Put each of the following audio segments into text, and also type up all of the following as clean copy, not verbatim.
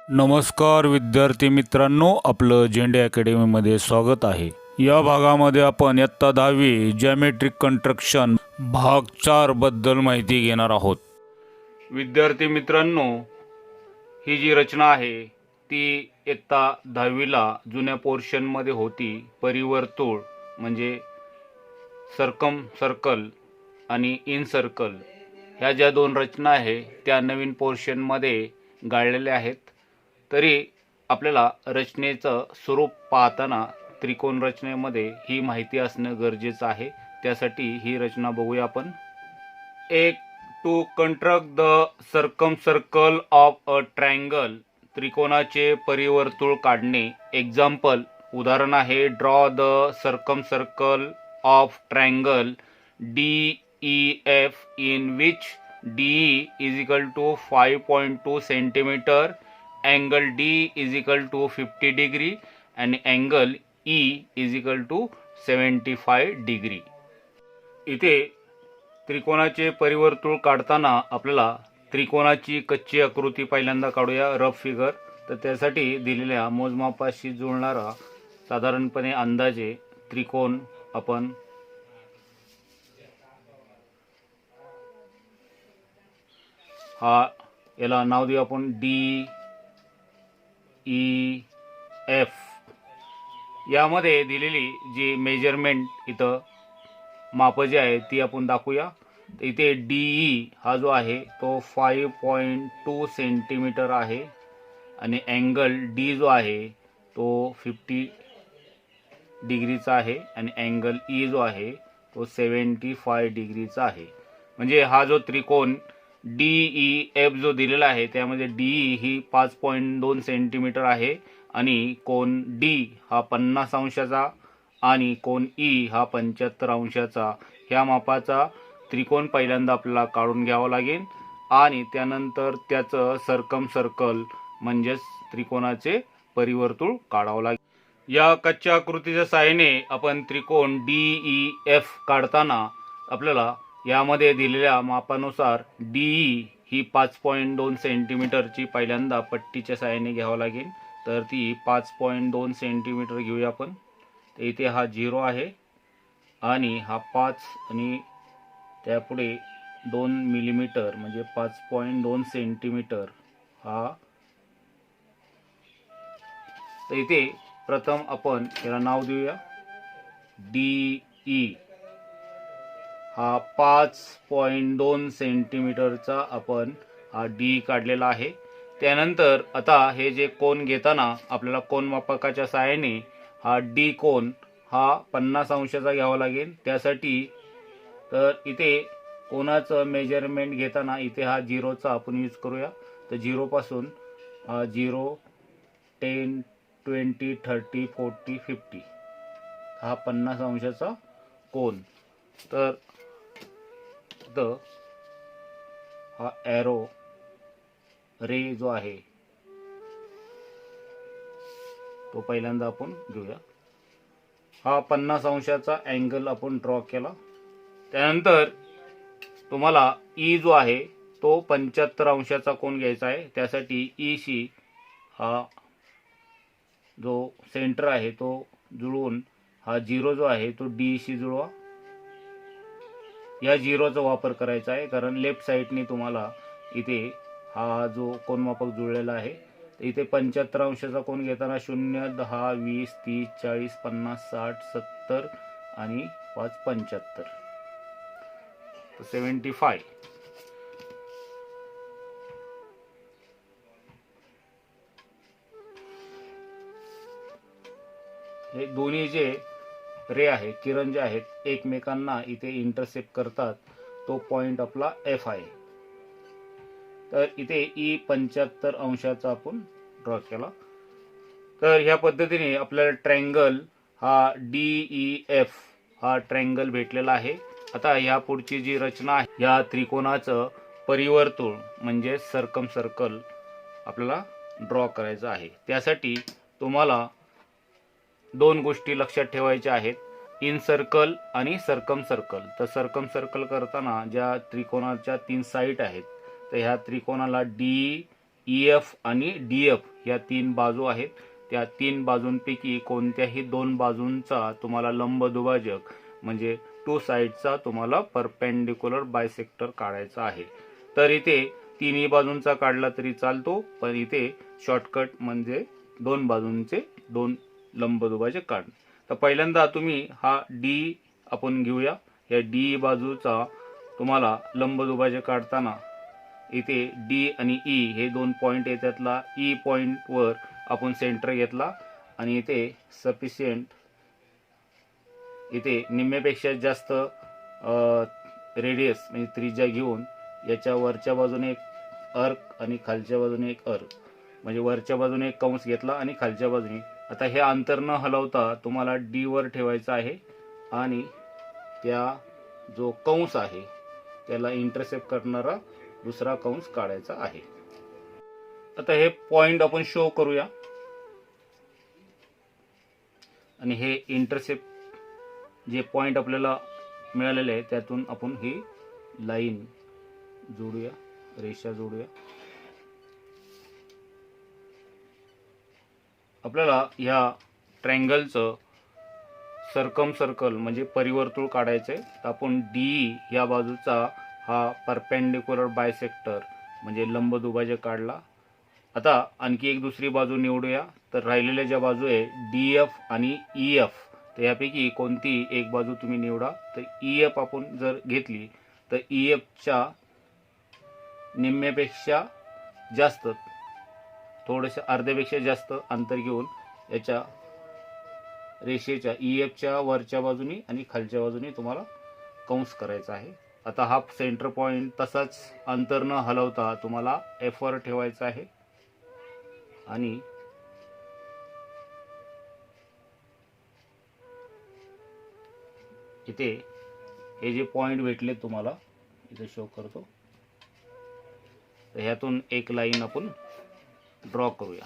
नमस्कार विद्यार्थी मित्रांनो, आपलं झेंडे अकॅडमीमध्ये स्वागत आहे। या भागामध्ये आपण इयत्ता 10वी जॉमेट्रिक कंस्ट्रक्शन भाग 4 बद्दल माहिती घेणार आहोत। विद्यार्थी मित्रांनो, ही जी रचना आहे ती इयत्ता 10वीला जुन्या पोर्शनमध्ये होती। परिवर्तुळ म्हणजे सर्कल आणि इन सर्कल ह्या ज्या दोन रचना आहे त्या नवीन पोर्शनमध्ये गाळलेल्या आहेत। तरी आपल्याला रचनेचं स्वरूप पाहताना त्रिकोण रचनेमध्ये ही माहिती असणं गरजेचं आहे। त्यासाठी ही रचना बघूया आपण। एक to construct the circle of a triangle, त्रिकोणाचे परिवर्तुळ काढणे। एक्झाम्पल, उदाहरण आहे, draw the circle of triangle DEF in which DE is equal to 5.2 centimeter, angle D is equal to 50 degree and angle E is equal to 75 degree। इथे त्रिकोणाचे परिवर्तुळ काढताना आपल्याला त्रिकोणाची कच्ची आकृती पहिल्यांदा काढूया, रफ फिगर। तर त्यासाठी दिलेल्या मोजमापाशी जुळणारा साधारणपणे अंदाजे त्रिकोण आपण याला नाव देऊ आपण DEF। यामध्ये दिलेली जी मेजरमेंट इथं माप जी आहे ती आपण दाखवूया। इथे DE हा जो आहे तो 5.2 सेंटीमीटर आहे आणि अँगल D जो आहे तो 50 डिग्रीचा आहे आणि अँगल E जो आहे तो 75 डिग्रीचा आहे। म्हणजे हा जो त्रिकोण DEF जो दिलेला आहे त्यामध्ये DE ही 5.2 सेंटीमीटर आहे आणि कोन D हा 50 अंशाचा आणि कोन E हा 75 अंशाचा ह्या मापाचा त्रिकोण पहिल्यांदा आपल्याला काढून घ्यावा लागेल आणि त्यानंतर त्याचं सर्कल म्हणजेच त्रिकोणाचे परिवर्तुळ काढावं लागेल। या कच्च्या आकृतीच्या सहाय्याने आपण त्रिकोण DEF काढताना आपल्याला यामध्ये दिलेल्या मापानुसार DE ही 5.2 सेंटीमीटरची पहिल्यांदा पट्टीच्या सहाय्याने घ्यावं लागेल। तर ती 5.2 सेंटीमीटर घेऊया आपण। तर इथे हा 0 आहे आणि हा 5 आणि त्यापुढे 2 मिलीमीटर म्हणजे 5.2 सेंटीमीटर हा। तर इथे प्रथम आपण याला नाव देऊया DE। हा 5.2 सेंटीमीटरचा आपण हा D काढलेला आहे। त्यानंतर आता हे जे कोन घेताना आपल्याला कोन मापकाच्या सहाय्याने हा D कोन हा 50 अंशाचा घ्यावा लागेल। त्यासाठी तर इथे कोनाचं मेजरमेंट घेताना इथे हा 0चा आपण यूज करूया। तर 0 पासून 0 10 20 30 40 50 हा 50 अंशाचा कोन। तर हा एरो रे जो आहे तो पहिल्यांदा आपण घेऊया। हा 50 अंशाचा अँगल आपण ड्रॉ केला। त्यानंतर तुम्हाला E जो आहे तो 75 अंशाचा कोन घ्यायचा आहे। त्यासाठी E शी हा जो सेंटर आहे तो जुळवून हा 0 जो आहे तो D शी जुळवा। या 0चा वापर करायचा आहे कारण लेफ्ट साइडने तुम्हाला इथे हा जो कोनमापक जुळलेला आहे। इथे 75 अंशाचा कोन घेताना 0 10 20 30 40 50 60 70 आणि 5 75 75। हे दोन्ही जे रे आहे किरण जे आहेत एकमेकांना इथे इंटरसेक्ट करतात, तो पॉइंट आपला F आहे। तर इथे E 75 अंशाचा आपण ड्रॉ केला। तर ह्या पद्धतीने आपल्याला ट्रायंगल हा DEF हा ट्रायंगल भेटलेला आहे। आता ह्या पुढची जी रचना आहे या त्रिकोणाचं परिवर्तुळ म्हणजे सर्कल आपल्याला ड्रॉ करायचं आहे। त्यासाठी तुम्हाला दोन गोष्टी लक्षात ठेवायच्या आहेत, इन सर्कल आणि सर्कल। तर सर्कल करताना ज्या त्रिकोणाच्या 3 साइड आहेत तर ह्या त्रिकोणाला D EF आणि DF या 3 बाजू आहेत. त्या 3 बाजूंपैकी कोणत्याही 2 बाजूंचा तुम्हाला लंबदुभाजक म्हणजे 2 साइडचा तुम्हाला परपेंडिक्युलर बायसेक्टर काढायचा आहे. तर इथे तिन्ही बाजूंचा काढला तरी चालतो, पण इथे शॉर्टकट म्हणजे 2 बाजूंचे 2 लंबदुभाजक काढ. तर पहिल्यांदा तुम्ही हा D आपण घेऊया. या D बाजूचा तुम्हाला लंबदुभाजक काढताना इथे D आणि E हे 2 पॉइंट आहे, त्यातला E पॉइंट वर आपण सेंटर घेतला आणि इथे सफिशियंट इथे निम्म्यापेक्षा जास्त रेडियस म्हणजे त्रिज्या घेऊन याच्या वरच्या बाजूने एक अर्क आणि खालच्या बाजूने एक अर्क म्हणजे वरच्या बाजूने एक कंस घेतला आणि खालच्या बाजूने. आता हे अंतर न हलवता तुम्हाला D वर ठेवायचं आहे आणि त्या जो कंस आहे त्याला इंटरसेप्ट करणारा दुसरा कंस काढायचा आहे. आता हे पॉइंट आपण शो करूया आणि हे इंटरसेप्ट जे पॉइंट आपल्याला मिळालेले आहे त्यातून आपण ही लाईन जोडूया, रेषा जोडूया. आपल्याला ह्या ट्रायंगलचं सर्कल म्हणजे परिवर्तुळ काढायचंय. तर आपण DE या बाजूचा हा परपेंडिक्युलर बायसेक्टर म्हणजे लंबदुभाजक काढला. आता आणखी एक दुसरी बाजू निवडूया. तर राहिलेल्या ज्या बाजू आहे DF आणि EF, तर यापैकी कोणती एक बाजू तुम्ही निवडा. तर EF आपण जर घेतली तर EFच्या निम्म्यापेक्षा जास्त थोडंसं अर्ध्यापेक्षा जास्त अंतर घेऊन याच्या रेषेच्या EFच्या वरच्या बाजूनी आणि खालच्या बाजूनी तुम्हाला कंस करायचा आहे. आता हा सेंटर पॉइंट तसाच अंतर न हलवता तुम्हाला F वर ठेवायचा आहे आणि इथे हे जे पॉइंट भेटले तुम्हाला इथे शो करतो. तर ह्यातून एक लाईन आपण ड्रॉ करूया.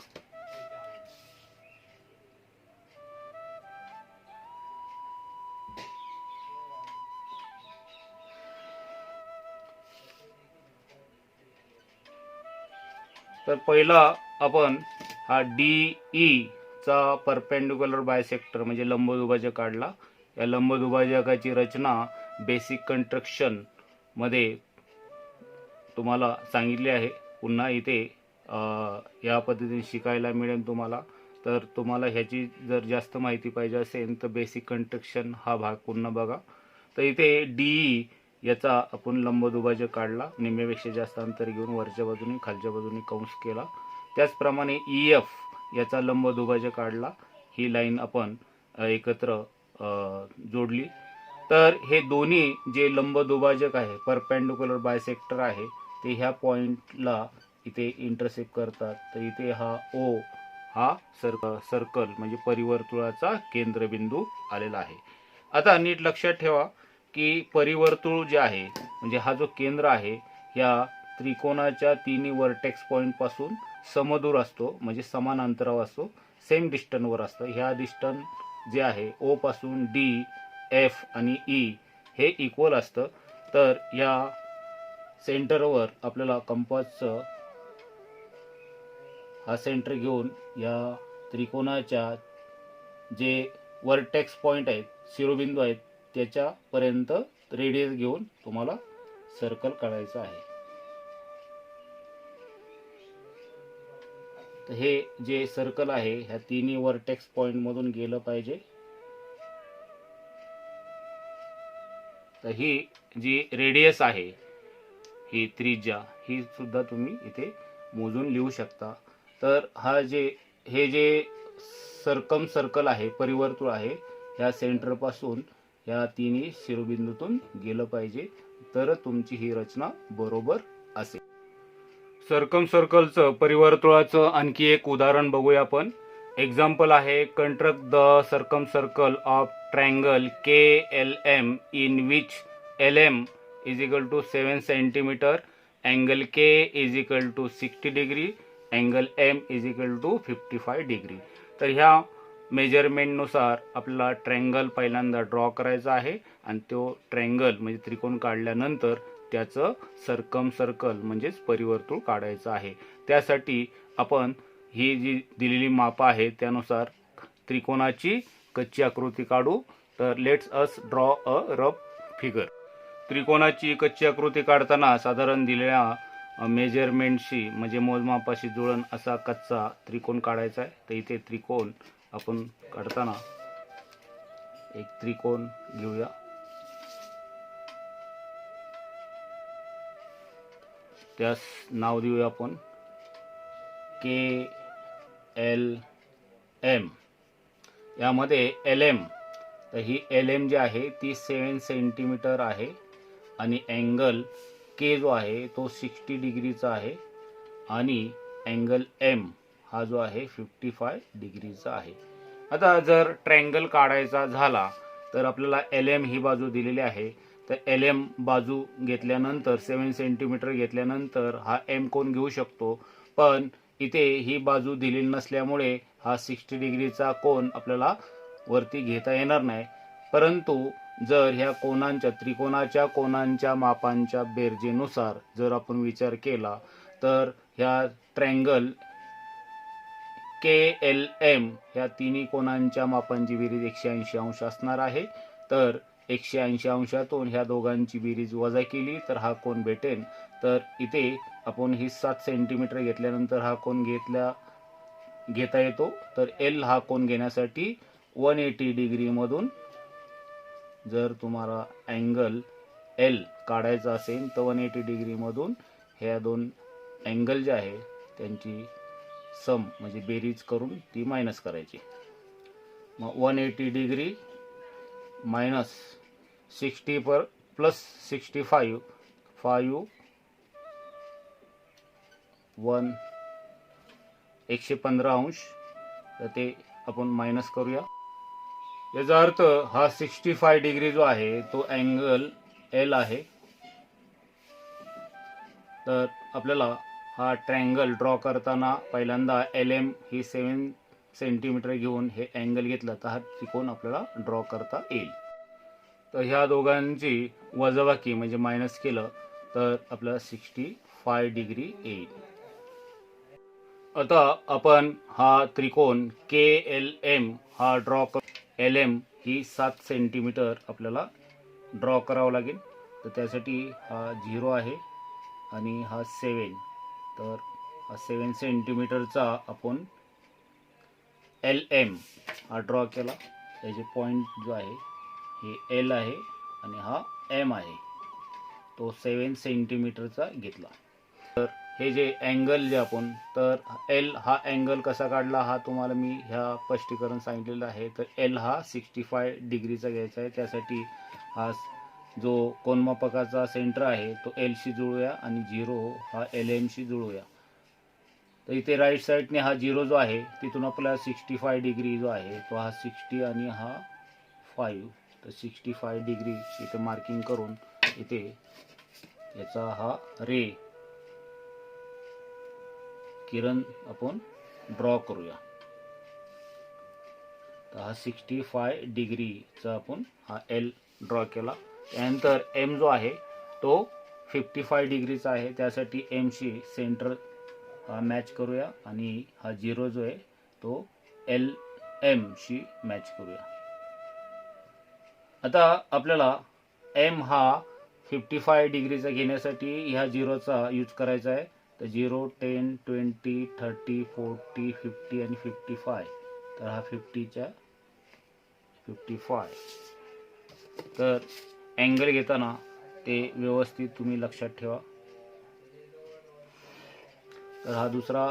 तर पहिला आपण हा DE चा परपेंडिक्युलर बायसेक्टर म्हणजे लंबदुभाजक काढला. या लंबदुभाजकाची रचना बेसिक कंस्ट्रक्शन मध्ये तुम्हाला सांगितले आहे. पुन्हा इथे या पद्धतीने शिकायला मिळेल तुम्हाला. तर तुम्हाला ह्याची जर जास्त माहिती पाहिजे असेल तर बेसिक कंस्ट्रक्शन हा भाग पुन्हा बघा. तर इथे DE याचा आपण लंबदुभाजक काढला, निम्म्यापेक्षा जास्त अंतर घेऊन वरच्या बाजूने खालच्या बाजूने कंस केला. त्याचप्रमाणे EF याचा लंबदुभाजक काढला, ही लाईन आपण एकत्र जोडली. तर हे दोन्ही जे लंबदुभाजक आहे परपेंडिक्युलर बायसेक्टर आहे ते ह्या पॉइंटला इथे इंटरसेक्ट करतात. तर इथे हा O हा सर्कल म्हणजे परिवर्तुळाचा केंद्रबिंदू आलेला आहे. आता नीट लक्षात ठेवा की परिवर्तुळ जे आहे म्हणजे हा जो केंद्र आहे या त्रिकोणाच्या तिन्ही वर्टेक्स पॉइंट पासून समदूर असतो म्हणजे समान अंतरावर असतो, सेम डिस्टन्सवर असतं. ह्या डिस्टन्स जे आहे O पासून D, F आणि E हे इक्वल असतं. तर या सेंटरवर आपल्याला कंपासचं हा सेंटर घेऊन या त्रिकोणाच्या जे वर्टेक्स पॉइंट आहेत, शिरोबिंदू आहेत, त्याच्यापर्यंत रेडियस घेऊन तुम्हाला सर्कल काढायचं आहे. तर हे जे सर्कल आहे ह्या तिन्ही वर्टेक्स पॉइंट मधून गेलं पाहिजे. तर ही जी रेडियस आहे, ही त्रिज्या, ही सुद्धा तुम्ही इथे मोजून लिहू शकता. तर हे जे सर्कल आहे, परिवर्तुळ आहे, ह्या सेंटर पासून या तिन्ही शिरोबिंदूतून गेलं पाहिजे, तर तुमची ही रचना बरोबर असेल. सर्कलचं परिवर्तुळाचं आणखी एक उदाहरण बघूया आपण. एक्झाम्पल आहे construct the circle of triangle KLM in which LM is equal to 7 cm, angle K is equal to 60 degree, angle M is equal to 55 degree. तर ह्या मेजरमेंटनुसार आपल्याला ट्रायंगल पहिल्यांदा ड्रॉ करायचा आहे आणि तो ट्रायंगल म्हणजे त्रिकोण काढल्यानंतर त्याचं सर्कल म्हणजेच परिवर्तुळ काढायचं आहे. त्यासाठी आपण ही जी दिलेली माप आहे त्यानुसार त्रिकोणाची कच्ची आकृती काढू. तर let's us draw a rough figure. त्रिकोणाची कच्ची आकृती काढताना साधारण दिलेल्या मेजरमेंटशी म्हणजे मोजमापाशी जुळण असा कच्चा त्रिकोण काढायचा आहे. तर इथे त्रिकोण आपण काढताना एक त्रिकोण घेऊया. त्यास नाव देऊया आपण KLM. यामध्ये LM, तर ही LM जी आहे ती 7 सेंटीमीटर आहे आणि अँगल K जो आहे तो 60 डिग्रीचा आहे आणि अँगल M हा जो आहे 55 डिग्रीचा आहे. आता जर ट्रायंगल काढायचा झाला तर आपल्याला LM ही बाजू दिलेली आहे. तर LM बाजू घेतल्यानंतर 7 सेंटीमीटर घेतल्यानंतर हा M कोण घेऊ शकतो. पण इथे ही बाजू दिलेली नसल्यामुळे हा 60 डिग्रीचा कोन आपल्याला वरती घेता येणार नाही. परंतु जर ह्या कोनांच्या त्रिकोणाच्या कोनांच्या मापांच्या बेरजेनुसार जर आपण विचार केला तर ह्या ट्रायंगल KLM ह्या तिन्ही कोनांच्या मापांची बेरीज 180 अंश असणार आहे. तर 180 अंशातून ह्या दोघांची बेरीज वजा केली तर हा कोन भेटेल. तर इथे आपण ही 7 सेंटीमीटर घेतल्यानंतर हा कोन घेता येतो. तर L हा कोन घेण्यासाठी 180 डिग्री मधून जर तुम्हाला अँगल L काढायचा असेल तर 180 डिग्री मधून ह्या दोन अँगल जे आहे त्यांची सम म्हणजे बेरीज करून ती मायनस करायची. मग 180 डिग्री मायनस 60 पर प्लस 65 5 1 115 अंश. तर ते आपण मायनस करूया. याचा अर्थ हा 65 डिग्री जो आहे तो अँगल L आहे. तर आपल्याला हा ट्रायंगल ड्रॉ करताना पहिल्यांदा LM ही 7 सेंटीमीटर घेऊन हे अँगल घेतला तर हा त्रिकोण आपल्याला ड्रॉ करता येईल. तर ह्या दोघांची वजाबाकी म्हणजे मायनस केलं तर आपल्याला 65 डिग्री येईल. आता आपण हा त्रिकोण KLM हा ड्रॉ LM ही 7 सेंटीमीटर आपल्याला ड्रॉ करावं लागेल. तर त्यासाठी हा 0 आहे आणि हा 7. तर हा 7 सेंटीमीटरचा आपण LM हा ड्रॉ केला. त्याचे पॉइंट जो आहे हे L आहे आणि हा M आहे तो 7 सेंटीमीटरचा घेतला. तर हे जे अँगल जे आपण तर L हा अँगल कसा काढला हा तुम्हाला मी ह्या स्पष्टीकरण सांगितलेलं आहे. तर L हा 65 डिग्रीचा घ्यायचा आहे. त्यासाठी हा जो कोनमापकाचा सेंटर आहे तो L शी जुळूया आणि 0 हा LM शी जुळूया. तर इथे राईट साईडने हा 0 जो आहे तिथून आपल्याला 65 डिग्री जो आहे तो हा 60 आणि हा 5. तर 65 डिग्री इथे मार्किंग करून इथे याचा हा रे किरण आपण ड्रॉ करूया. तर हा 65 डिग्रीचा आपण हा L ड्रॉ केला. त्यानंतर M जो आहे तो 55 डिग्रीचा आहे. त्यासाठी M शी सेंटर मॅच करूया आणि हा 0 जो आहे तो LM शी मॅच करूया. आता आपल्याला M हा 55 डिग्रीचा घेण्यासाठी ह्या 0चा यूज करायचा आहे. तर 0 10 20 30 40 50 आणि 55. तर हा 50च्या 55. तर अँगल घेताना ते व्यवस्थित तुम्ही लक्षात ठेवा. तर हा दुसरा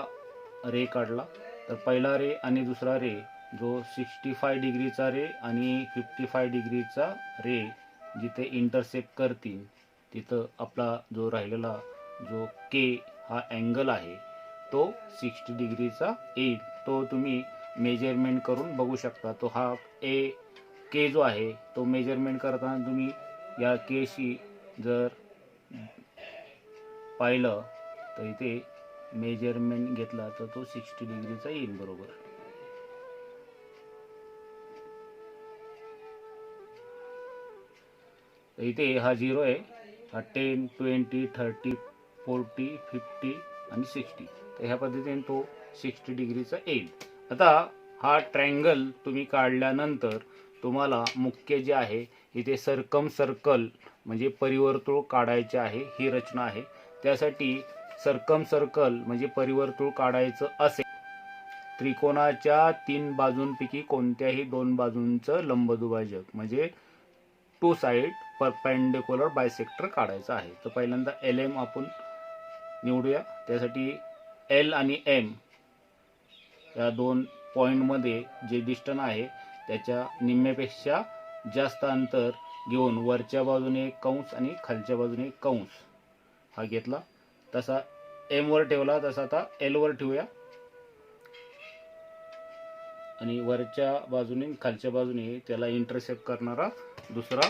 रे काढला. तर पहिला रे आणि दुसरा रे जो 65 डिग्रीचा रे आणि 55 डिग्रीचा रे जिथे इंटरसेक्ट करतील तिथं आपला जो राहिलेला जो K हा अँगल आहे तो 60 डिग्रीचा येईल. तो तुम्ही मेजरमेंट करून बघू शकता. तो हा K जो आहे तो मेजरमेंट करताना तुम्ही या K शी जर पाहिलं तर इथे मेजरमेंट घेतला तर तो 60 डिग्रीचा येईल बरोबर. तर इथे हा 0 आहे हा 10, 20, 30, 40, 50 आणि 60. तर ह्या पद्धतीने तो 60 डिग्रीचा येईल. आता हा ट्रायंगल तुम्ही काढल्यानंतर तुम्हाला मुख्य जे आहे इथे सर्कम सर्कल म्हणजे परिवर्तुळ काढायचे आहे. ही रचना आहे. त्यासाठी सर्कम सर्कल म्हणजे परिवर्तुळ काढायचं असेल त्रिकोणाच्या 3 बाजूंपैकी कोणत्याही 2 बाजूंचं लंबदुभाजक म्हणजे 2 साइड परपेंडिक्युलर बायसेक्टर काढायचा आहे. तर पहिल्यांदा LM आपण निवडूया. त्यासाठी L आणि M या 2 पॉइंटमध्ये जे डिस्टन्स आहे त्याच्या निम्म्यापेक्षा जास्त अंतर घेऊन वरच्या बाजूने एक कंस आणि खालच्या बाजूने एक कंस हा घेतला. तसा M वर ठेवला तसा आता L वर ठेवूया आणि वरच्या बाजूने खालच्या बाजूने त्याला इंटरसेक्ट करणारा दुसरा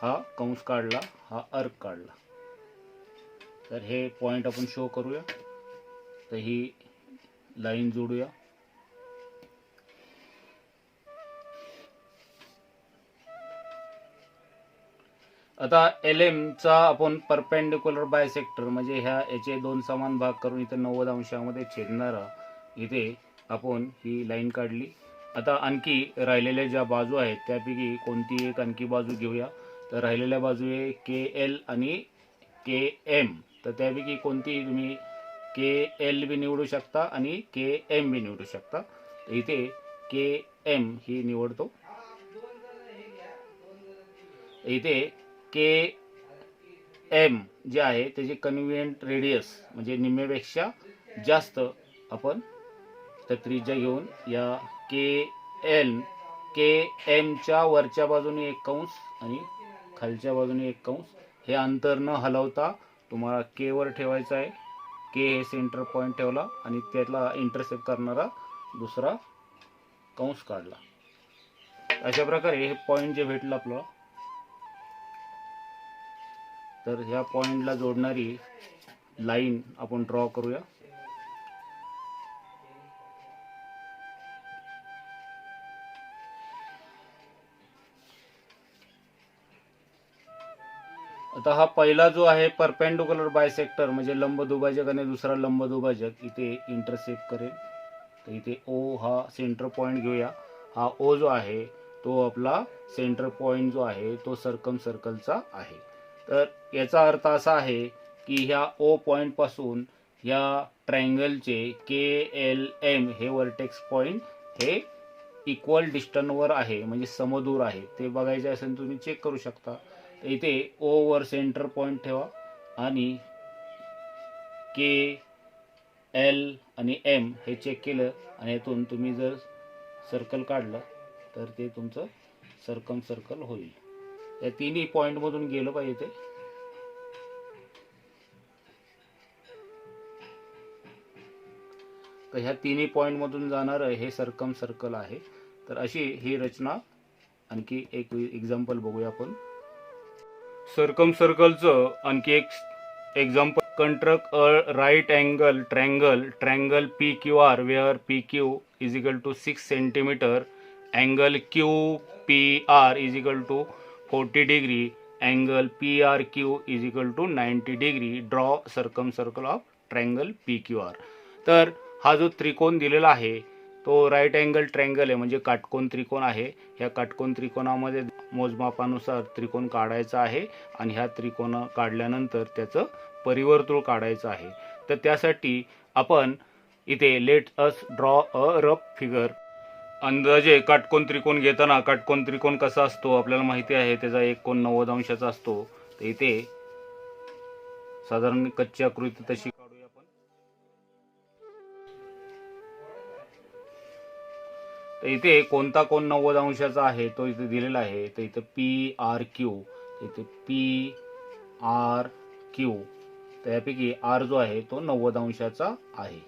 हा कंस काढला, हा अर्क काढला. तर हे पॉइंट आपण शो करूया. तर ही लाईन जोडूया. आता LM चा आपण परपेंडिक्युलर बायसेक्टर म्हणजे याचे 2 समान भाग करून इथे 90 अंशामध्ये छेदणारा इथे आपण ही लाईन काढली. आता आणखी राहिलेल्या ज्या बाजू आहेत त्यापैकी कोणती एक आणखी बाजू घेऊया. तर राहिलेल्या बाजू आहे KL आणि KM. तर त्यापैकी कोणती तुम्ही KL बी निवडू शकता आणि KM बी निवडू शकता. तर इथे KM ही निवडतो. इथे KM जे आहे त्याची कन्व्हिनियंट रेडियस म्हणजे निम्म्यापेक्षा जास्त आपण तर त्रिज्या घेऊन या KM च्या वरच्या बाजूने एक कंस आणि खालच्या बाजूने एक कंस हे अंतर न हलवता तुम्हाला K वर ठेवायचं आहे. K हे सेंटर पॉइंट ठेवला आणि त्याला इंटरसेक्ट करणारा दुसरा कंस काढला. अशा प्रकारे हे पॉइंट जे भेटलं आपल्याला तर ह्या पॉइंटला जोडणारी लाईन आपण ड्रॉ करूया. आता हा पहिला जो आहे परपेंडिक्युलर बायसेक्टर म्हणजे लंबदुभाजक आणि दुसरा लंबदुभाजक इथे इंटरसेक्ट करेल. तर इथे O हा सेंटर पॉइंट घेऊया. हा O जो आहे तो आपला सेंटर पॉइंट जो आहे तो सर्कम सर्कलचा आहे. तर याचा अर्थ असा आहे की ह्या O पॉइंट पासून या ट्रायंगलचे KLM हे वर्टेक्स पॉइंट हे इक्वल डिस्टन्सवर आहे म्हणजे समदूर आहे. ते बघायचे असेल तुम्ही चेक करू शकता. इथे O वर सेंटर पॉइंट ठेवा आणि KL आणि M हे चेक केलं आणि यातून तुम्ही जर सर्कल काढलं तर ते तुमचं सर्कम सर्कल होईल. या तिन्ही पॉइंट मधून गेलं पाहिजे ते. तर ह्या तिन्ही पॉइंट मधून जाणारं हे सर्कम सर्कल आहे. तर अशी ही रचना आणखी एक एक्झाम्पल बघूया आपण. सर्कम सर्कलचं आणखी एक example. Construct a right angle triangle PQR where PQ is equal to 6 centimeter, angle QPR is equal to 40 degree, angle PRQ is equal to 90 degree. Draw circumcircle of triangle PQR. तर हा जो त्रिकोण दिलेला आहे तो राईट अँगल ट्रँगल आहे म्हणजे काटकोन त्रिकोण आहे. ह्या काटकोन त्रिकोणामध्ये मोजमापानुसार त्रिकोण काढायचा आहे आणि ह्या त्रिकोण काढल्यानंतर त्याचं परिवर्तुळ काढायचं आहे. तर त्यासाठी आपण इथे let us draw a rough figure. अंदाजे काटकोन त्रिकोण घेताना काटकोन त्रिकोण कसा असतो आपल्याला माहिती आहे. त्याचा एक कोन 90 अंशाचा असतो. तर इथे साधारण कच्ची आकृती तशी काढूया आपण. तर इथे कोणता कोन 90 अंशाचा आहे तो इथे दिलेला आहे. तर इथे PRQ, इथे PRQ. त्यापैकी R जो आहे तो 90 अंशाचा आहे.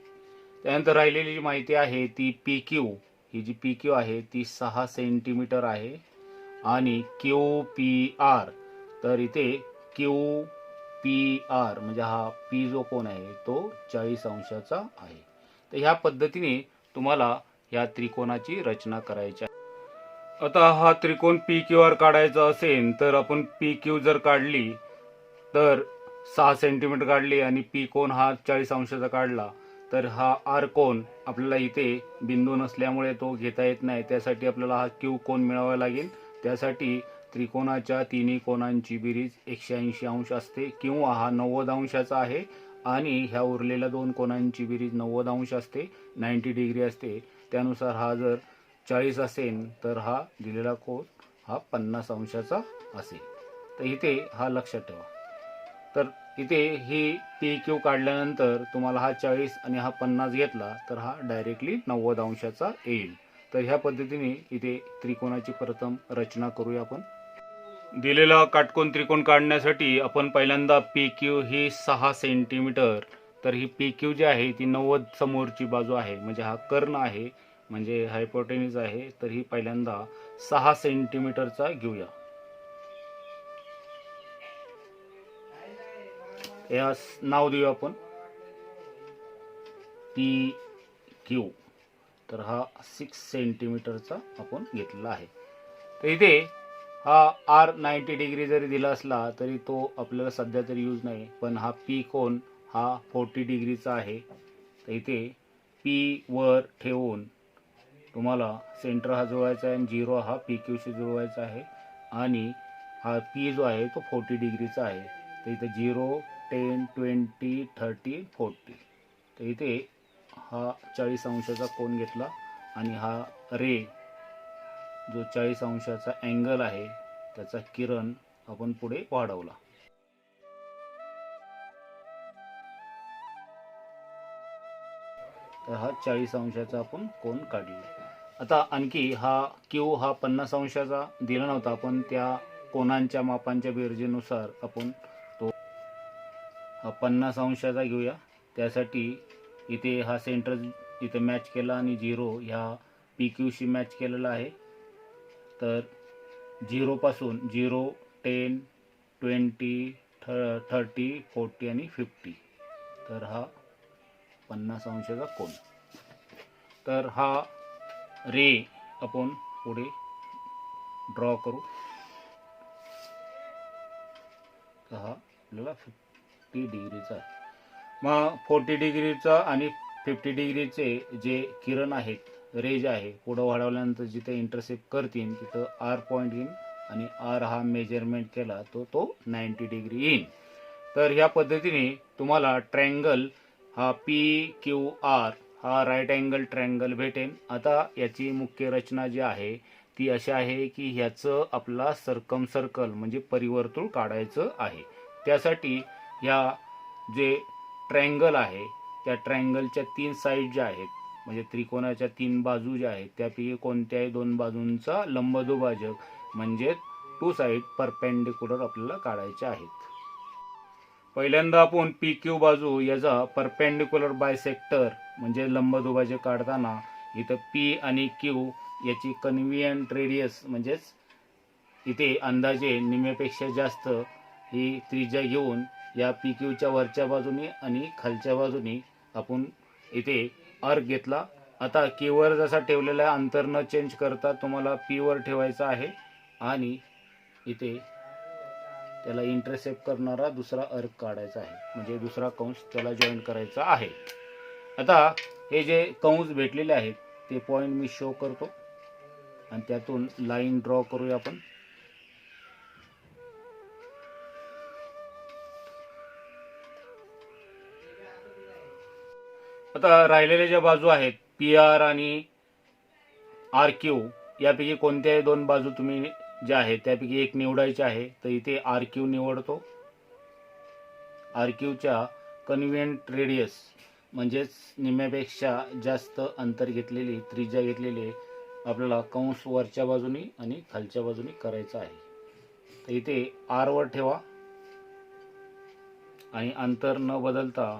त्यानंतर राहिलेली जी माहिती आहे ती PQ, ही जी PQ आहे ती 6 सेंटीमीटर आहे आणि QPR, तर इथे QPR म्हणजे हा P जो कोन आहे तो 40 अंशाचा आहे. तर ह्या पद्धतीने तुम्हाला या त्रिकोणाची रचना करायची आहे. आता हा त्रिकोण PQR काढायचा असेल तर आपण PQ जर काढली तर 6 सेंटीमीटर काढली आणि पी कोन हा 40 अंशाचा काढला, तर हा आर कोन आपल्याला इथे बिंदू नसल्यामुळे तो घेता येत नाही. त्यासाठी आपल्याला हा क्यू कोन मिळवावा लागेल. त्यासाठी त्रिकोणाच्या तिन्ही कोनांची बेरीज 180 अंश असते, किंवा हा 90 अंशाचा आहे आणि ह्या उरलेल्या दोन कोनांची बेरीज 90 अंश असते, 90 डिग्री असते. त्यानुसार हा जर 40 असेल तर हा दिलेला कोन हा 50 अंशाचा असेल. तर इथे हा लक्षात ठेवा. तर इथे ही पी क्यू काढल्यानंतर तुम्हाला हा 40 आणि हा 50 घेतला तर हा डायरेक्टली 90 अंशाचा येईल. तर ह्या पद्धतीने इथे त्रिकोणाची प्रथम रचना करूया आपण. दिलेला काटकोन त्रिकोण काढण्यासाठी आपण पहिल्यांदा पी क्यू ही 6 सेंटीमीटर, तर ही पी क्यू जी आहे ती 90 समोरची बाजू आहे, म्हणजे हा कर्ण आहे, म्हणजे हायपोटेन्यूज आहे. तर ही पहिल्यांदा 6 सेंटीमीटरचा घेऊया. यास नाव देऊ आपण पी क्यू. तर हा 6 सेंटीमीटरचा आपण घेतलेला आहे. तर इथे हा आर 90 डिग्री जरी दिला असला तरी तो आपल्याला सध्या तरी यूज नाही, पण हा पी कोन हा 40 डिग्रीचा आहे. तर इथे पी वर ठेवून तुम्हाला सेंटर हा जुळवायचा आहे आणि 0 हा पी क्यूशी जुळवायचा आहे, आणि हा पी जो आहे तो 40 डिग्रीचा आहे. तर इथे 0, 10, 20, 30, 40. तर इथे हा 40 अंशाचा कोन घेतला आणि हा रे जो 40 अंशाचा अँगल आहे त्याचा किरण आपण पुढे वाढवला. तर हा 40 अंशाचा आपण कोन काढला. आता आणखी हा क्यू हा 50 अंशाचा दिला नव्हता, आपण त्या कोनांच्या मापांच्या बेरजेनुसार आपण तो 50 अंशाचा घेऊया. त्यासाठी इथे हा सेंटर इथे मॅच केला आणि 0 ह्या पी क्यूशी मॅच केलेला आहे. तर 0 पासून 0, 10, 20, 30, 40 आणि 50. तर हा 50 अंशाचा कोन. तर हा रे आपण पुढे ड्रॉ करू. तर हा आपल्याला 50 डिग्रीचा आहे. मग 40 डिग्रीचा आणि 50 डिग्रीचे जे किरण आहेत, रेज आहे, पुढं वाढवल्यानंतर जिथे इंटरसेप्ट करतील तिथं आर पॉईंट येईल आणि आर हा मेजरमेंट केला तो 90 डिग्री येईल. तर ह्या पद्धतीने तुम्हाला ट्रायंगल हा पी क्यू आर हा राईट अँगल ट्रायंगल भेटेल. आता याची मुख्य रचना जी आहे ती अशी आहे की ह्याचं आपला सर्कल म्हणजे परिवर्तुळ काढायचं आहे. त्यासाठी ह्या जे ट्रायंगल आहे त्या ट्रायंगलच्या 3 साईड ज्या आहेत, म्हणजे त्रिकोणाच्या 3 बाजू ज्या आहेत त्यापैकी कोणत्याही 2 बाजूंचा लंबदुभाजक म्हणजे 2 साईड परपेंडिक्युलर आपल्याला काढायचे आहेत. पहिल्यांदा आपण पी क्यू बाजू याचा परपेंडिक्युलर बायसेक्टर म्हणजे लंबदुभाजक काढताना इथं पी आणि क्यू याची कन्व्हियंट रेडियस म्हणजेच इथे अंदाजे निम्म्यापेक्षा जास्त ही त्रिज्या घेऊन या पी क्यूच्या वरच्या बाजूने आणि खालच्या बाजूने आपण इथे आर्क घेतला. आता क्यूवर जसा ठेवलेला अंतर न चेंज करता तुम्हाला पी वर ठेवायचा आहे आणि इथे त्याला इंटरसेप्ट करणारा दुसरा अर्क काढायचा आहे, म्हणजे दुसरा कंस त्याला जॉईन करायचा आहे. आता हे जे कंस भेटलेले आहेत ते पॉइंट मी शो करतो आणि त्यातून लाईन ड्रॉ करूया आपण. आता राहिलेल्या ज्या बाजू आहेत पी आर आणि आर क्यू यापैकी कोणत्याही 2 बाजू तुम्ही ज्या आहेत त्यापैकी एक निवडायची आहे. तर इथे आर क्यू निवडतो. आर क्यूच्या कन्व्हियंट रेडियस म्हणजेच निम्म्यापेक्षा जास्त अंतर घेतलेली त्रिज्या घेतलेली आपल्याला कंस वरच्या बाजूनी आणि खालच्या बाजूनी करायचा आहे. तर इथे आर वर ठेवा आणि अंतर न बदलता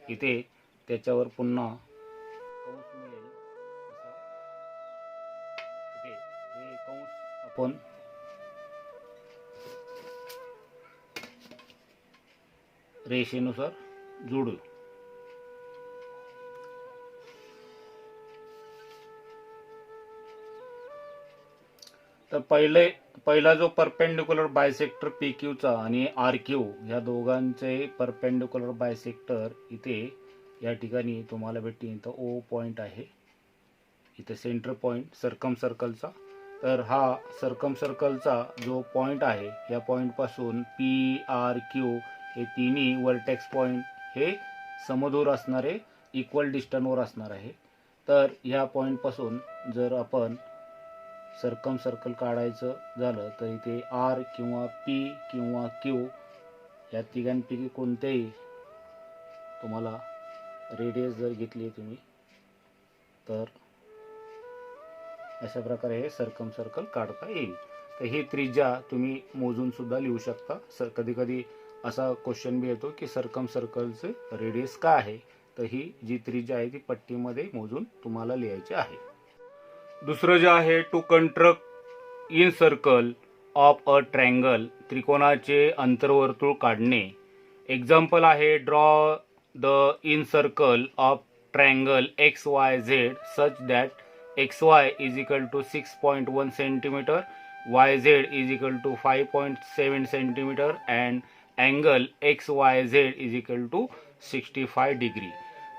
इथे त्याच्यावर पुन्हा कंस मिळेल इथे हे कंस आपण रेषेनुसार जोडू. तर पहिले पहिला जो परपेंडिक्युलर बायसेक्टर पी क्यूचा आणि आर क्यू ह्या दोघांचे परपेंडिक्युलर बायसेक्टर इथे या ठिकाणी तुम्हाला भेटतील. इथं ओ पॉईंट आहे, इथे सेंटर पॉईंट सर्कम सर्कलचा. तर हा सर्कम सर्कलचा जो पॉईंट आहे या पॉईंटपासून पी आर क्यू हे तिन्ही वर्टेक्स पॉईंट हे समदूर असणारे इक्वल डिस्टन्सवर असणार आहे. तर ह्या पॉईंटपासून जर आपण सर्कम सर्कल काढायचं झालं तर इथे आर किंवा पी किंवा क्यू या तिघांपैकी कोणतेही तुम्हाला रेडियस जर घेतली तुम्ही तर अशा प्रकारे हे सर्कम सर्कल काढता येईल. तर ही त्रिज्या तुम्ही मोजून सुद्धा लिहू शकता. कधी कधी असा क्वेश्चन बी येतो की सर्कम सर्कलचे रेडियस काय आहे, तर ही जी त्रिज्या आहे ती पट्टीमध्ये मोजून तुम्हाला लिहायची आहे. दुसरं जे आहे to construct incircle of a triangle, त्रिकोणाचे अंतर्वर्तुळ काढणे. एक्झाम्पल आहे draw the incircle of triangle X Y Z such that xy is equal to 6.1 centimeter, yz is equal to 5.7 centimeter and angle xyz is equal to 65 degree.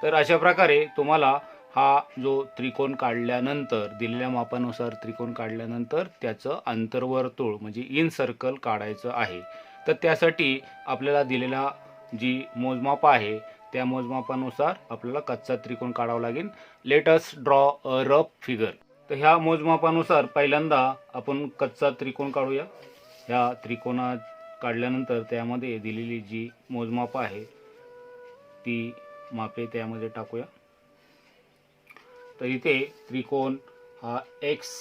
तर अशा प्रकारे तुम्हाला हा जो त्रिकोण काढल्यानंतर दिलेल्या मापानुसार त्रिकोण काढल्यानंतर त्याचं अंतर्वर्तुळ म्हणजे इन सर्कल काढायचं आहे. तर त्यासाठी आपल्याला दिलेला जी मोजमाप आहे त्या मोजमापानुसार आपल्याला कच्चा त्रिकोण काढावा लागेल. Let us draw a rough figure. तर ह्या मोजमापानुसार पहिल्यांदा आपण कच्चा त्रिकोण काढूया. ह्या त्रिकोणा काढल्यानंतर त्यामध्ये दिलेली जी मोजमाप आहे ती मापे त्यामध्ये टाकूया. तर इथे त्रिकोण हा एक्स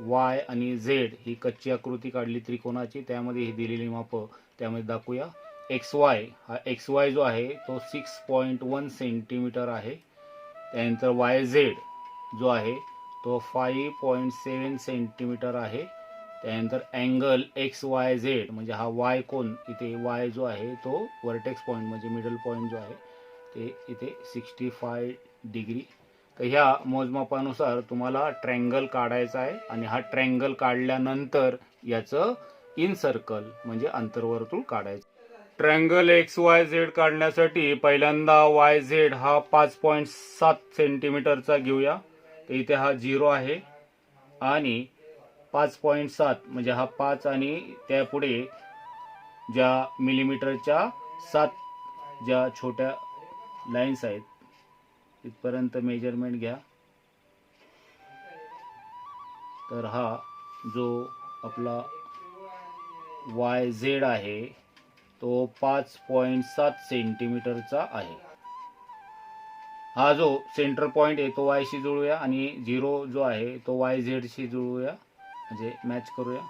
वाय आणि झेड ही कच्ची आकृती काढली त्रिकोणाची, त्यामध्ये ही दिलेली मापं त्यामध्ये दाखवूया. एक्स वाय हा एक्स वाय जो आहे तो 6.1 सेंटीमीटर आहे. त्यानंतर वाय झेड जो आहे तो 5.7 सेंटीमीटर आहे. त्यानंतर अँगल एक्स वाय झेड म्हणजे हा वाय कोन इथे वाय जो आहे तो वर्टेक्स पॉईंट म्हणजे मिडल पॉईंट जो आहे ते इथे 65 डिग्री. तर ह्या मोजमापानुसार तुम्हाला ट्रायंगल काढायचा आहे आणि हा ट्रायंगल काढल्यानंतर याचं इन सर्कल म्हणजे अंतर्वर्तुळ काढायचं. ट्रायंगल एक्स वाय झेड काढण्यासाठी पहिल्यांदा वाय झेड हा 5.7 सेंटीमीटरचा घेऊया. तर इथे हा 0 आहे आणि 5.7 म्हणजे हा 5 आणि त्यापुढे ज्या मिलीमीटरच्या 7 ज्या छोट्या लाईन्स आहेत तिथपर्यंत मेजरमेंट घ्या. तर हा जो आपला वाय झेड आहे तो 5.7 सेंटीमीटरचा आहे. हा जो सेंटर पॉइंट आहे तो वाय शी जुळूया आणि 0 जो आहे तो वाय झेड शी जुळूया म्हणजे मॅच करूया.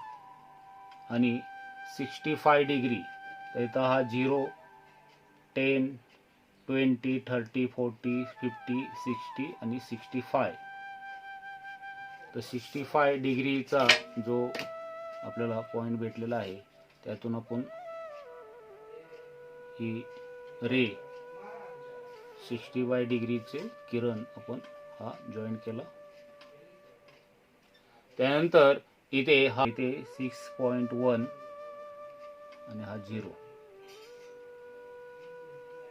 आणि 65 डिग्री तर इथं हा 0 10 20 30 40 50 60 आणि 65. तर 65 डिग्रीचा जो आपल्याला पॉइंट भेटलेला आहे त्यातून आपण ही रे 65 डिग्रीचे किरण आपण हा जॉईन केला. त्यानंतर इथे 6.1 आणि हा 0.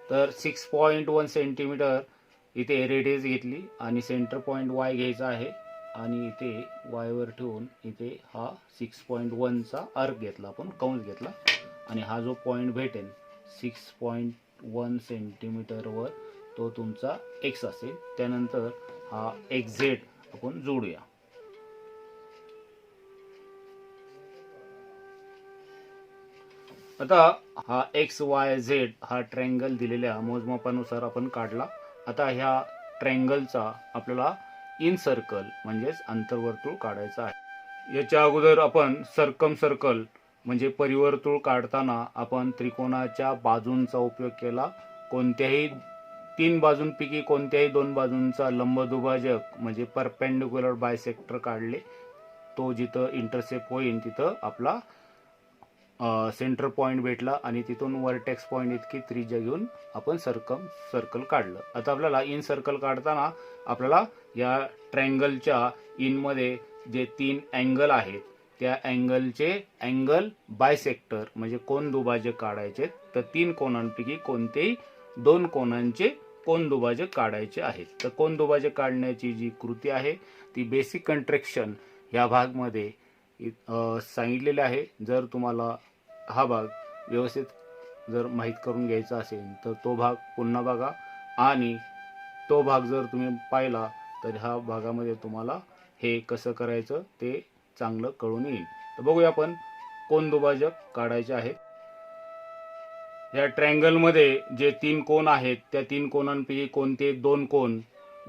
तर 6.1 सेंटीमीटर इथे रेडियस घेतली आणि सेंटर पॉइंट वाय घ्यायचा आहे आणि इथे वाय वर ठेवून इथे हा 6.1 चा अर्क घेतला आपण कंस घेतला आणि हा जो पॉइंट भेटेल 6.1 सेंटीमीटरवर तो तुमचा एक्स असेल. त्यानंतर हा एक्स झेड आपण जोडूया. आता हा एक्स वाय झेड हा ट्रायंगल दिलेल्या मोजमापानुसार आपण काढला. आता ह्या ट्रायंगलचा आपल्याला इन सर्कल म्हणजेच अंतर्वर्तुळ काढायचा आहे. याच्या अगोदर आपण सर्कम सर्कल म्हणजे परिवर्तुळ काढताना आपण त्रिकोणाच्या बाजूंचा उपयोग केला. कोणत्याही 3 बाजूंपैकी कोणत्याही 2 बाजूंचा लंबदुभाजक म्हणजे परपेंडिक्युलर बायसेक्टर काढले. तो जिथं इंटरसेप्ट होईल तिथं आपला सेंटर पॉइंट भेटला आणि तिथून वर्टेक्स पॉइंट इतकी त्रिज्या घेऊन आपण सर्कम सर्कल काढलं. आता आपल्याला इन सर्कल काढताना आपल्याला या ट्रायंगलच्या इन मध्ये जे 3 अँगल आहेत त्या अँगलचे अँगल बायसेक्टर म्हणजे कोन दुभाजक काढायचे. तर 3 कोनांपैकी कोणतेही 2 कोनांचे कोन दुभाजक काढायचे आहेत. तर कोन दुभाजक काढण्याची जी कृती आहे ती बेसिक कंट्रॅक्शन या भागमध्ये सांगितलेले आहे. जर तुम्हाला हा भाग व्यवस्थित जर माहीत करून घ्यायचा असेल तर तो भाग पुन्हा बघा, आणि तो भाग जर तुम्ही पाहिला तर ह्या भागामध्ये तुम्हाला हे कसं करायचं ते चांगलं कळून येईल. तर बघूया आपण कोन दुभाजक काढायचे आहेत. या ट्रायंगलमध्ये जे 3 कोन आहेत त्या 3 कोनांपैकी कोणते 2 कोन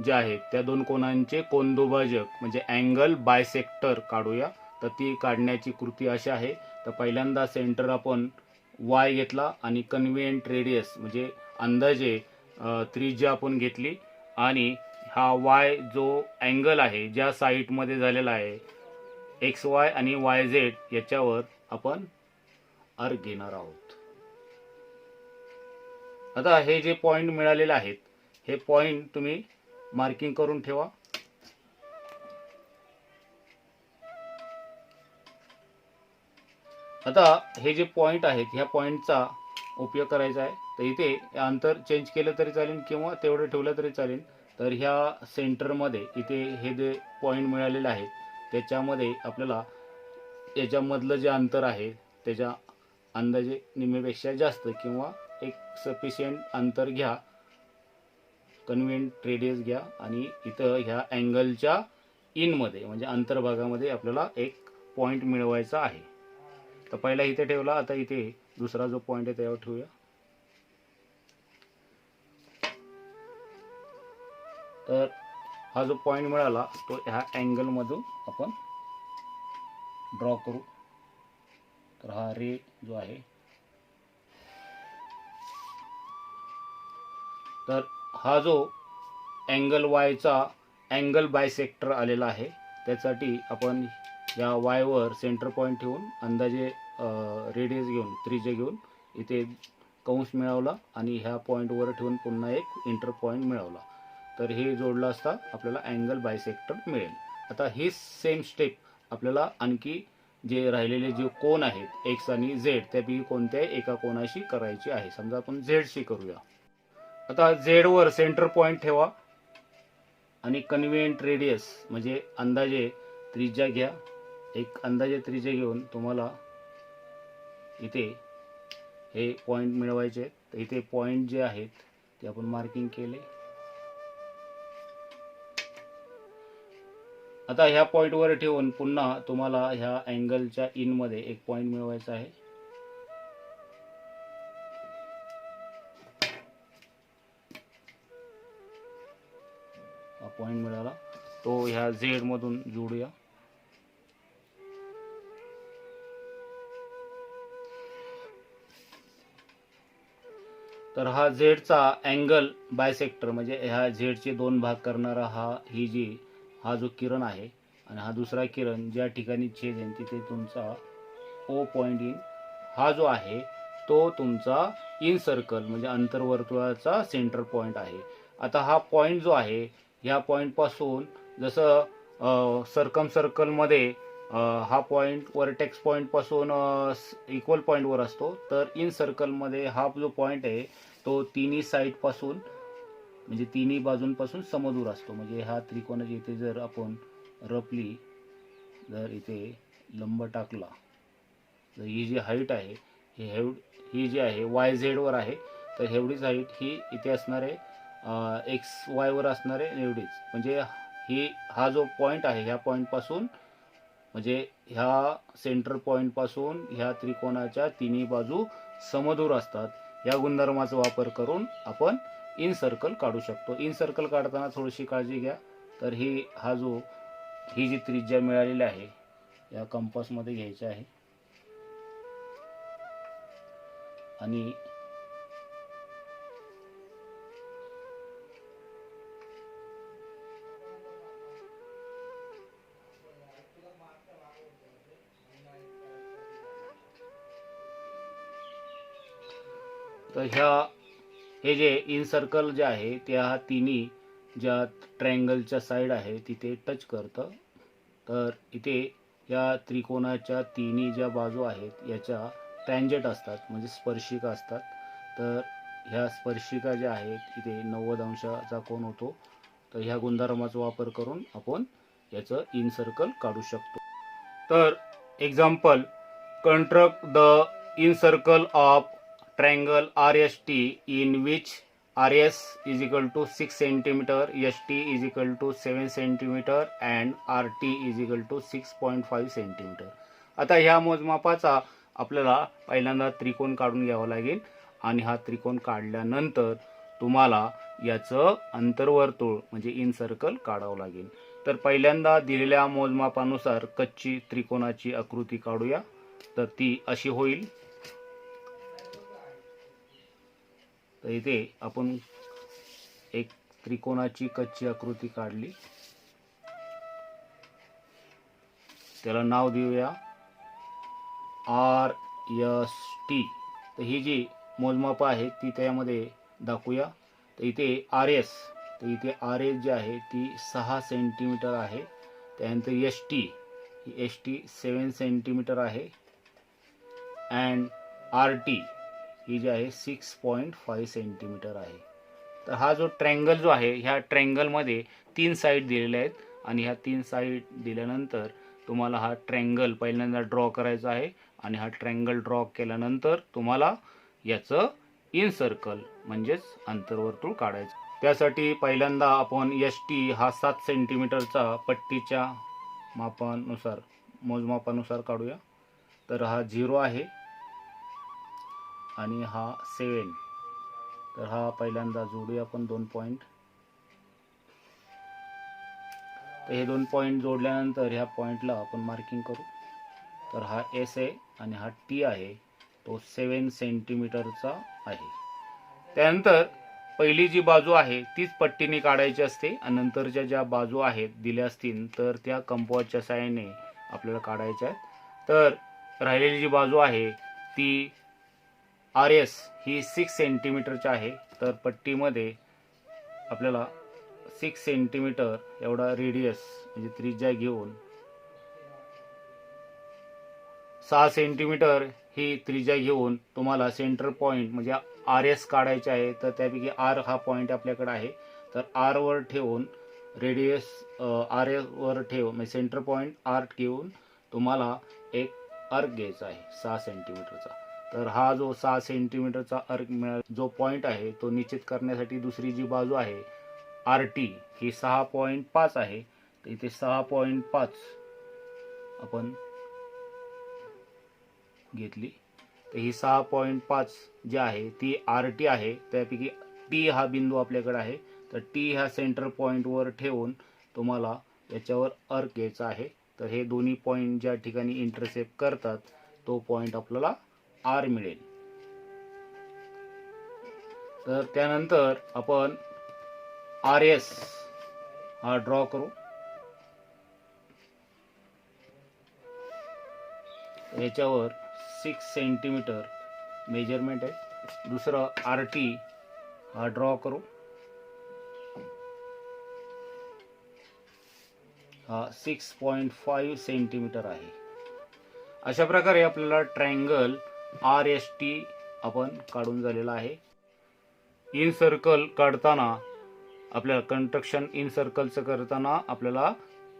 जे आहेत त्या 2 कोनांचे कोन दुभाजक म्हणजे अँगल बायसेक्टर काढूया. तर ती काढण्याची कृती अशी आहे. तर पहिल्यांदा सेंटर आपण y घेतला आणि कन्व्हिएंट रेडियस म्हणजे अंदाजे त्रिज्या आपण घेतली, आणि हा y जो अँगल आहे ज्या साईडमध्ये झालेला आहे XY आणि YZ याच्यावर आपण आर्क घेणार आहोत. आता हे जे पॉइंट मिळालेले आहेत हे पॉइंट तुम्ही मार्किंग करून ठेवा. आता हे जे पॉइंट आहेत ह्या पॉइंटचा उपयोग करायचा आहे. तर इथे अंतर चेंज केलं तरी चालेल किंवा तेवढं ठेवलं तरी चालेल. तर ह्या सेंटरमध्ये इथे हे जे पॉइंट मिळालेले आहेत त्याच्यामध्ये आपल्याला याच्यामधलं जे अंतर आहे त्याच्या अंदाजे निम्मेपेक्षा जास्त किंवा एक सफिशियंट अंतर घ्या, कन्व्हिएंट रेडियस घ्या, आणि इथं ह्या अँगलच्या इनमध्ये म्हणजे अंतर्भागामध्ये आपल्याला एक पॉइंट मिळवायचा आहे. तर पहिला इथे ठेवला, आता इथे दुसरा जो पॉइंट आहे त्यावर ठेवूया. तर हा जो पॉइंट मिळाला तो ह्या अँगल मधून आपण ड्रॉ करू. तर हा रे जो आहे, तर हा जो अँगल वायचा अँगल बायसेक्टर आलेला आहे त्यासाठी आपण या वाय वर सेंटर पॉइंट ठेवून अंदाजे रेडियस घेऊन त्रिज्या घेऊन इथे कंस मिळवला आणि ह्या पॉईंटवर ठेवून पुन्हा एक इंटर पॉईंट मिळवला. तर हे जोडलं असता आपल्याला अँगल बायसेक्टर मिळेल. आता ही सेम स्टेप आपल्याला आणखी जे राहिलेले जे कोन आहेत एक्स आणि झेड त्यापैकी कोणत्याही एका कोनाशी करायची आहे. समजा आपण झेड शी करूया. आता झेड वर सेंटर पॉइंट ठेवा आणि कन्व्हिएंट रेडियस म्हणजे अंदाजे त्रिज्या घ्या. एक अंदाजे त्रिज्या घेऊन तुम्हाला इथे हे पॉइंट मिळवायचे आहेत. तर इथे पॉइंट जे आहेत ते आपण मार्किंग केले. आता ह्या पॉइंट वर ठेवून पुन्हा तुम्हाला ह्या अँगलच्या इन मध्ये एक पॉइंट मिळवायचा आहे. हा पॉइंट मिळाला तो ह्या झेड मधून जोडूया. तर हा झेडचा अँगल बायसेक्टर म्हणजे ह्या झेडचे 2 भाग करणारा हा जो किरण आहे आणि हा दुसरा किरण ज्या ठिकाणी छेदेल तिथे तुमचा ओ पॉइंट इन हा जो आहे तो तुमचा इन सर्कल म्हणजे अंतर्वर्तुळाचा सेंटर पॉइंट आहे. आता हा पॉइंट जो आहे ह्या पॉइंट पासून जसं सर्कम सर्कल मध्ये हा पॉइंट वर्टेक्स पॉइंट पासून इक्वल पॉइंट वर असतो, तर इन सर्कल मध्ये हा जो पॉइंट आहे तो तिन्ही साइड पासून म्हणजे तिन्ही बाजूंपासून समदूर असतो. म्हणजे हा त्रिकोणाच्या इथे जर आपण रफली जर इथे लंब टाकला तर ही जी हाईट आहे ही जी आहे वाय झेड वर आहे, तर एवढीच हाईट ही इथे असणार आहे एक्स वाय वर असणार आहे एवढीच. म्हणजे हा जो पॉइंट आहे ह्या पॉइंट पासून म्हणजे ह्या सेंटर पॉइंट पासून ह्या त्रिकोणाच्या तिन्ही बाजू समदूर असतात. या गुणधर्माचा वापर करून आपण इन सर्कल काढू शकतो. इन सर्कल काढताना थोडीशी काळजी घ्या. तर ही जी त्रिज्या मिळालेली आहे या कंपास मध्ये घ्यायची आहे आणि तर हे जे इन सर्कल जे आहे त्या तिन्ही ज्या ट्रायंगलच्या साइड आहे तिथे टच करतं. तर इथे या त्रिकोणाच्या तिन्ही ज्या बाजू आहेत याच्या टँजंट असतात, म्हणजे स्पर्शिका असतात. तर ह्या स्पर्शिका ज्या आहेत इथे 90 अंशाचा कोन होतो. तर ह्या गुणधर्माचा वापर करून आपण याचं इन सर्कल काढू शकतो. तर example, construct the incircle of triangle RST in which RS is equal to 6 cm, ST is equal to 7 cm and RT is equal to 6.5 cm. आता ह्या मोजमापाचा आपल्याला पहिल्यांदा त्रिकोण काढून घ्यावा लागेल आणि हा त्रिकोण काढल्यानंतर तुम्हाला याचं अंतर्वर्तुळ म्हणजे इन सर्कल काढावं लागेल. तर पहिल्यांदा दिलेल्या मोजमापानुसार कच्ची त्रिकोणाची आकृती काढूया. तर ती अशी होईल. तर इथे आपण एक त्रिकोणाची कच्ची आकृती काढली. त्याला नाव देऊया RST. तर ही जी मोजमाप आहे ती त्यामध्ये दाखवूया. तर इथे RS, तर इथे RS जी आहे ती 6 सेंटीमीटर आहे. त्यानंतर ST, ही ST 7 सेंटीमीटर आहे अँड RT ही जी आहे 6.5 सेंटीमीटर आहे. तर हा जो ट्रायंगल जो आहे ह्या ट्रायंगलमध्ये 3 साईड दिलेल्या आहेत आणि ह्या 3 साईड दिल्यानंतर तुम्हाला हा ट्रायंगल पहिल्यांदा ड्रॉ करायचा आहे आणि हा ट्रायंगल ड्रॉ केल्यानंतर तुम्हाला याचं इन सर्कल म्हणजेच अंतर्वर्तुळ काढायचं. त्यासाठी पहिल्यांदा आपण ST हा 7 सेंटीमीटरचा पट्टीच्या मापानुसार मोजमापानुसार काढूया. तर हा 0 आहे आणि हा 7. तर हा पहिल्यांदा जोडूया आपण 2 पॉईंट. तर हे 2 पॉईंट जोडल्यानंतर ह्या पॉईंटला आपण मार्किंग करू. तर हा S आहे आणि हा T आहे तो 7 सेंटीमीटरचा आहे. त्यानंतर पहिली जी बाजू आहे तीच पट्टीने काढायची असते आणि नंतरच्या ज्या बाजू आहेत दिल्या असतील तर त्या कंपासच्या सहाय्याने आपल्याला काढायच्या आहेत. तर राहिलेली जी बाजू आहे ती RS ही 6 सेंटीमीटरची आहे. तर पट्टीमध्ये आपल्याला 6 सेंटीमीटर एवढा रेडियस म्हणजे त्रिज्या घेऊन 6 सेंटीमीटर ही त्रिज्या घेऊन तुम्हाला सेंटर पॉईंट म्हणजे RS काढायचे आहे. तर त्यापैकी R हा पॉईंट आपल्याकडे आहे. तर R वर ठेवून रेडियस RS वर ठेवून म्हणजे सेंटर पॉईंट R घेऊन तुम्हाला एक अर्क घ्यायचा आहे 6 सेंटीमीटरचा. तर हा जो 6 सेंटीमीटरचा अर्क जो पॉईंट आहे तो निश्चित करण्यासाठी दुसरी जी बाजू आहे RT ही 6.5 आहे. तर इथे 6.5 आपण घेतली. तर ही 6.5 जी आहे ती RT आहे. त्यापैकी T हा बिंदू आपल्याकडे आहे. तर T ह्या सेंटर पॉईंटवर ठेवून तुम्हाला याच्यावर अर्क घ्यायचा आहे. तर हे दोन्ही पॉईंट ज्या ठिकाणी इंटरसेक्ट करतात तो पॉईंट आपल्याला R मिळेल. तर त्यानंतर आपण RS हा ड्रॉ करू. याच्यावर 6 सेंटीमीटर मेजरमेंट आहे. दुसरा RT हा ड्रॉ करू. हा 6.5 सेंटीमीटर आहे. अशा प्रकारे आपल्याला ट्रायंगल RST आपण काढून झालेला आहे. इन सर्कल काढताना आपल्याला कंस्ट्रक्शन इन सर्कलचं करताना आपल्याला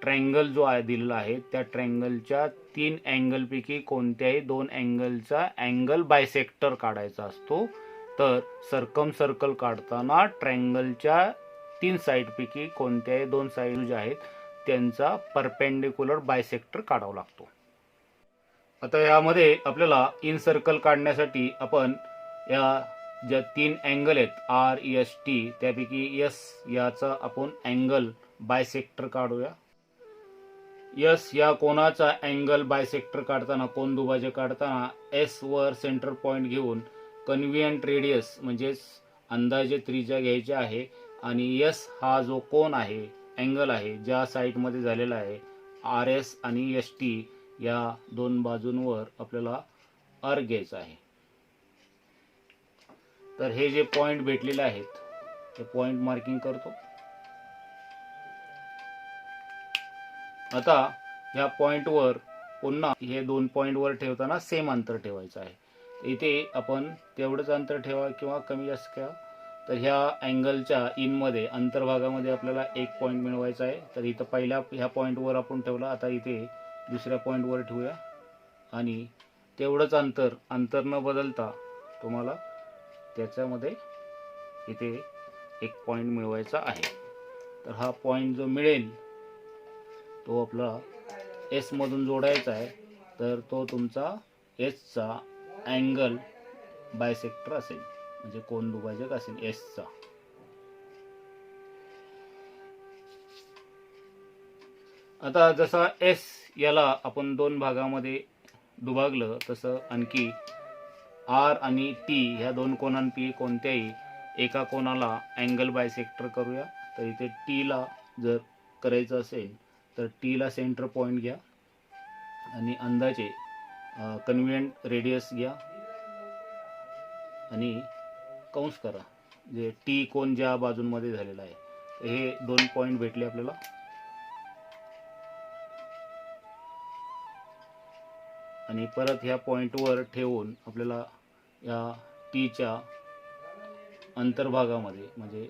ट्रायंगल जो आहे दिलेला आहे त्या ट्रायंगलच्या 3 अँगलपैकी कोणत्याही 2 अँगलचा अँगल बायसेक्टर काढायचा असतो. तर सर्कम सर्कल काढताना ट्रायंगलच्या 3 साईडपैकी कोणत्याही 2 साईड ज्या आहेत त्यांचा परपेंडिक्युलर बायसेक्टर काढावा लागतो. आता यामध्ये आपल्याला इन सर्कल काढण्यासाठी आपण या ज्या 3 अँगल आहेत RST त्यापैकी S याचा आपण अँगल बायसेक्टर काढूया. S या कोणाचा अँगल बायसेक्टर काढताना कोन दुभाजक काढताना S वर सेंटर पॉईंट घेऊन कन्व्हियंट रेडियस म्हणजेच अंदाजे त्रिज्या घ्यायची आहे आणि S हा जो कोन आहे अँगल आहे ज्या साईडमध्ये झालेला आहे RS आणि ST या 2 बाजूंवर आपल्याला अर्क घ्यायचा आहे. तर हे जे पॉइंट भेटलेले आहेत ते पॉइंट मार्किंग करतो. आता या पॉइंटवर पुन्हा हे 2 पॉईंटवर ठेवताना सेम अंतर ठेवायचं आहे. इथे आपण तेवढंच अंतर ठेवा किंवा कमी जास्त करा. तर ह्या अँगलच्या इनमध्ये अंतर्भागामध्ये आपल्याला 1 पॉईंट मिळवायचा आहे. तर इथं पहिल्या ह्या पॉईंटवर आपण ठेवला, आता इथे दुसऱ्या पॉईंटवर ठेवूया आणि तेवढंच अंतर न बदलता तुम्हाला त्याच्यामध्ये इथे 1 पॉईंट मिळवायचा आहे. तर हा पॉईंट जो मिळेल तो आपला एस मधून जोडायचा आहे. तर तो तुमचा एसचा अँगल बायसेक्टर असेल, म्हणजे कोन दुभाजक असेल एसचा. आता जसा एस याला आपण 2 भागामध्ये दुभागलं, तसं आणखी आर आणि टी ह्या 2 कोनांपैकी कोणत्याही एका कोनाला अँगल बायसेक्टर करूया. तर इथे टीला जर करायचं असेल तर टीला सेंटर पॉईंट घ्या आणि अंदाजे कन्व्हिनियंट रेडियस घ्या आणि कंस करा, जे टी कोन ज्या बाजूंमध्ये झालेला आहे. हे 2 पॉईंट भेटले आपल्याला. आणि परत ह्या पॉईंटवर ठेवून आपल्याला या टीच्या अंतर्भागामध्ये म्हणजे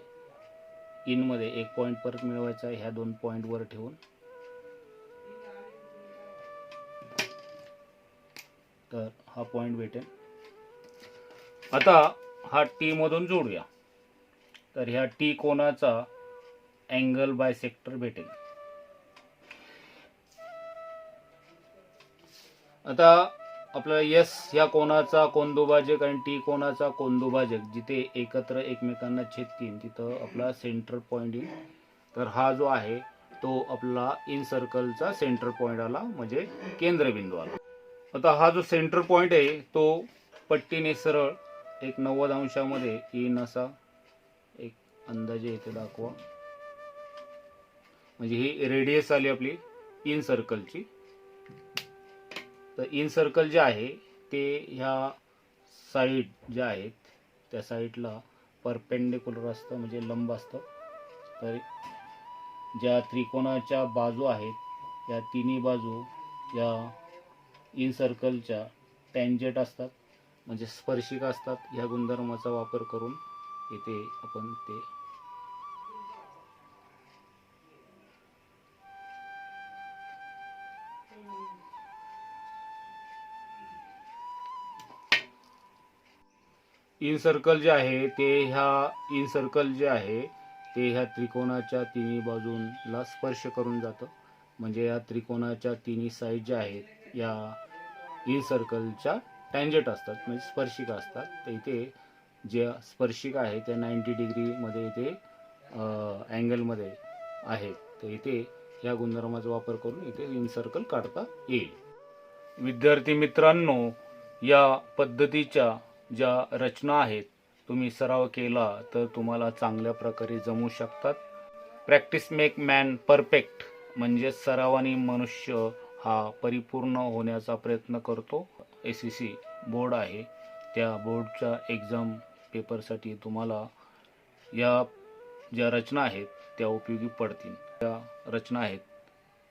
इनमध्ये 1 पॉईंट परत मिळवायचा आहे ह्या 2 पॉईंटवर ठेवून. तर हा पॉईंट भेटेल. आता हा टी मधून जोडूया. तर ह्या टी कोनाचा अँगल बायसेक्टर भेटेल. आता आपल्याला एस ह्या कोनाचा कोनदुभाजक आणि टी कोनाचा कोनदुभाजक जिथे एकत्र एकमेकांना छेदतील तिथं आपला सेंटर पॉईंट येईल. तर हा जो आहे तो आपला इन सर्कलचा सेंटर पॉईंट आला, म्हणजे केंद्रबिंदू आला. आता हा जो सेंटर पॉईंट आहे तो पट्टीने सरळ एक 90 अंशामध्ये येईन असा एक अंदाजे इथे दाखवा. म्हणजे ही रेडियस आली आपली इन सर्कलची. तर इन सर्कल जे आहे ते ह्या साईड ज्या आहेत त्या साईडला परपेंडिक्युलर असतं, म्हणजे लंब असतं. तर ज्या त्रिकोणाच्या बाजू आहेत या तिन्ही बाजू या इन सर्कलच्या टँजेंट असतात, म्हणजे स्पर्शिका असतात. ह्या गुणधर्माचा वापर करून इथे आपण ते इन सर्कल जे आहे ते ह्या त्रिकोणाच्या तिन्ही बाजूंना स्पर्श करून जातं. म्हणजे या त्रिकोणाच्या तिन्ही साईड ज्या आहेत या इन सर्कलच्या टँजेंट असतात, म्हणजे स्पर्शिका असतात. तर इथे ज्या स्पर्शिका आहेत त्या 90 डिग्रीमध्ये इथे अँगलमध्ये आहेत. तर इथे या गुणधर्माचा वापर करून इथे इन सर्कल काढता येईल. विद्यार्थी मित्रांनो, या पद्धतीच्या ज्या रचना आहेत तुम्ही सराव केला तर तुम्हाला चांगल्या प्रकारे जमू शकतात. प्रॅक्टिस मेक मॅन परफेक्ट, म्हणजे सरावाने मनुष्य हा परिपूर्ण होण्याचा प्रयत्न करतो. SEC बोर्ड आहे, त्या बोर्डच्या एक्झाम पेपरसाठी तुम्हाला या ज्या रचना आहेत त्या उपयोगी पडतील. त्या रचना आहेत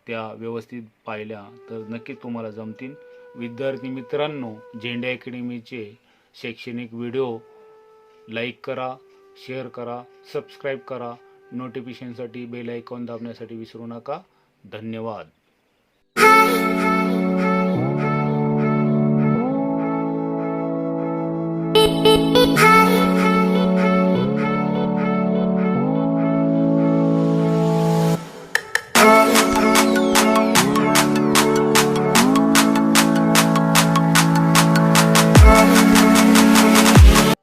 त्या व्यवस्थित पाहिल्या तर नक्की तुम्हाला जमतील. विद्यार्थी मित्रांनो, झेंडे अकॅडमीचे शैक्षणिक व्हिडिओ लाईक करा, शेअर करा, सबस्क्राईब करा. नोटिफिकेशनसाठी बेल आयकॉन दाबण्यासाठी विसरू नका. धन्यवाद.